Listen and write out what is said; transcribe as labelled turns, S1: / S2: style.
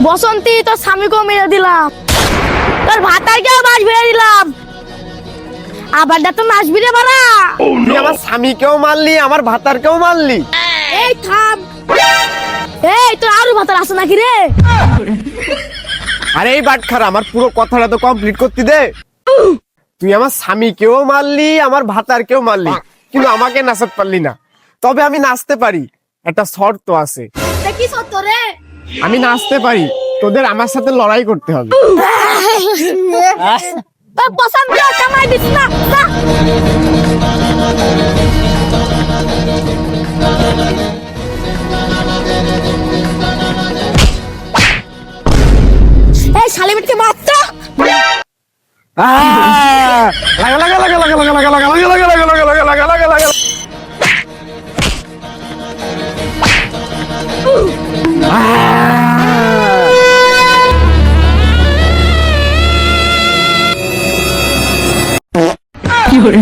S1: বসন্তী তোর স্বামীকেও মেরে দিলাম, তোর ভাতারকেও বাস মেরে দিলাম, আবার তো নাচবি রে বাড়া।
S2: তুই আমার স্বামীকেও মারলি, আমার ভাতারকেও মারলি।
S1: এই থাম, এই তোর আরো ভাতার আছে নাকি রে?
S2: আরে এই বাটখারা, আমার পুরো কথাটা তো কমপ্লিট করতে দে। তুই আমার স্বামীকেও মারলি, আমার ভাতারকেও মারলি, কিন্তু আমাকে নাচাতে পারলি না। তবে আমি নাচতে পারি, একটা শর্ত আছে।
S1: কি সত্য রে?
S2: আমি নাচতে পারি, তোদের আমার সাথে লড়াই করতে হবে।
S1: তোর পছন্দ কামাই দিস না, যা। এই শালিমিটকে মারতো।
S2: লাগা লাগা লাগা লাগা লাগা লাগা লাগা লাগা লাগা লাগা লাগা লাগা লাগা লাগা।
S3: কি hore